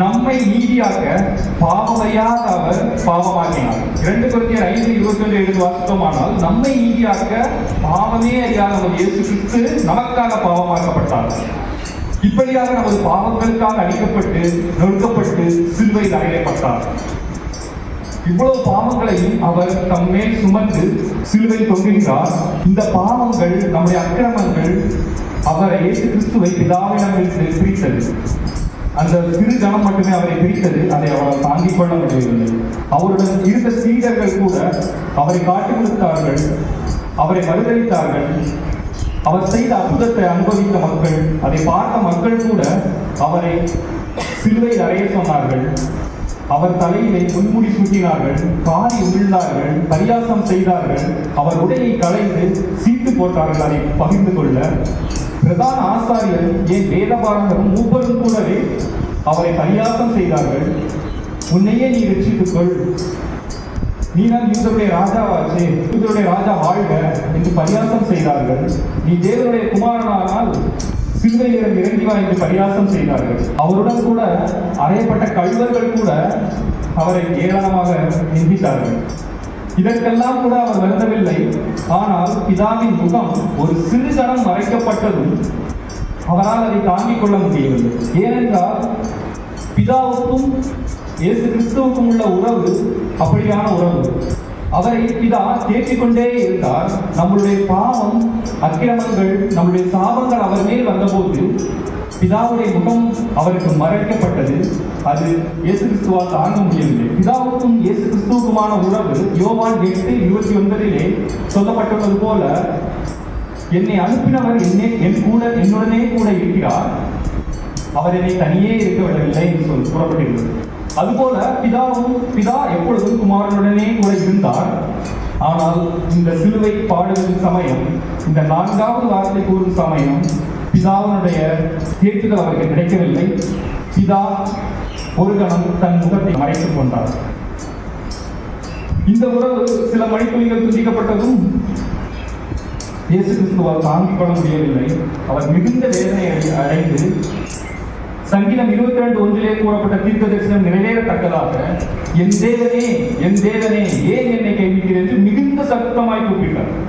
நம்மை நீதியாக்க பாவமையாத அவர் பாவமாக்கினார். 2 கொரிந்தியர் 5:21 வாசித்தோமானால், நம்மை நீதியாக்க பாவமே அறியாத நமது இயேசு கிறிஸ்து நமக்காக பாவமாக்கப்பட்டார். இப்படியாக நமது பாவங்களுக்காக அழிக்கப்பட்டு நொறுக்கப்பட்டு சிலுவையில் அறையப்பட்டார். இவ்வளவு பாவங்களையும் அவர் தம் மேல் சுமந்து சிலுவையில் தொங்குகிறார். இந்த பாவங்கள், நம்முடைய அக்கிரமங்கள் அவரை, இயேசு கிறிஸ்துவை பிதாவிடமிருந்து பிரித்தது. அந்த சிறு ஜனம் மட்டுமே அவரை பிரித்தது. அதை அவரால் தாங்கிக் கொள்ள முடியவில்லை. அவருடன் இருந்த சீடர்கள் கூட அவரை காட்டிக் கொடுத்தார்கள், அவரை மறுதளித்தார்கள். அவர் செய்த அற்புதத்தை அனுபவித்த மக்கள், அதை பார்த்த மக்கள் கூட அவரை சிலுவையில் அறைய சொன்னார்கள். அவர் தலையிலே முன்முடி சூட்டினார்கள், காரி உமிழ்ந்தார்கள், பரியாசம் செய்தார்கள். அவர் உடையை களைந்து சீட்டு போட்டார்கள் அதை பகிர்ந்து கொள்ள. பிரதான ஆசாரியர், ஏன் வேதபாரகரும் மூப்பரும் கூடவே அவரை பரியாசம் செய்தார்கள். உன்னையே நீ ரட்சித்துக்கொள், நீ தான் யூதருடைய ராஜாவாச்சே, யூதருடைய ராஜா வாழ்க என்று பரியாசம் செய்தார்கள். நீ தேவனுடைய குமாரனானால் சிலுவையில் இறங்கி வா என்று பரியாசம் செய்தார்கள். அவருடன் கூட அறையப்பட்ட கள்வர்கள் கூட அவரை ஏளனமாக நிந்தித்தார்கள். இதற்கெல்லாம் கூட அவர் வருந்தவில்லை. ஆனால் பிதாவின் முகம் ஒரு சிறு கணம் மறைக்கப்பட்டதும் அவரால் அதை தாங்கிக் கொள்ள முடியவில்லை. ஏனென்றால் பிதாவுக்கும் இயேசு கிறிஸ்துவுக்கும் உள்ள உறவு அப்படியான உறவு. அவரை பிதா தேற்றிக்கொண்டே இருந்தார். நம்முடைய பாவம், அக்கிரமங்கள், நம்முடைய சாபங்கள் அவர் மேல் வந்தபோது பிதாவுடைய முகம் அவருக்கு மறைக்கப்பட்டது. அது இயேசு கிறிஸ்துவால் தாங்க முடியவில்லை. பிதாவுக்கும் இயேசு கிறிஸ்துவுக்குமான உறவு யோவான் 8:29 சொல்லப்பட்டுள்ளது போல, என்னை அனுப்பினவர் என்னுடனே கூட இருக்கிறார், அவர் என்னை தனியே இருக்க விடவில்லை என்று கூறப்பட்டிருக்கிறது. அதுபோல பிதா எப்பொழுதும் குமாரனுடனே கூட இருந்தார். ஆனால் இந்த சிலுவை பாடுகளின் சமயம், இந்த 4வது வார்த்தை கூறும் சமயம், பிதாவினுடைய தேற்றுதல் அவருக்கு கிடைக்கவில்லை. பிதா ஒரு கணம் தன் முகத்தை மறைத்துக் கொண்டார். இந்த உறவு சில மணித்துளிகள் துண்டிக்கப்பட்டதும் இயேசு கிறிஸ்துவால் தாங்கிக் கொள்ள முடியவில்லை. அவர் மிகுந்த வேதனை அடைந்து, சங்கீதம் 22:1 கூறப்பட்ட தீர்க்க தரிசனம் நிறைவேறத்தக்கதாக, என் தேவனே, என் தேவனே, ஏன் என்னை கைவிட்டீர் என்று மிகுந்த சத்தமாய் கூப்பிட்டார்.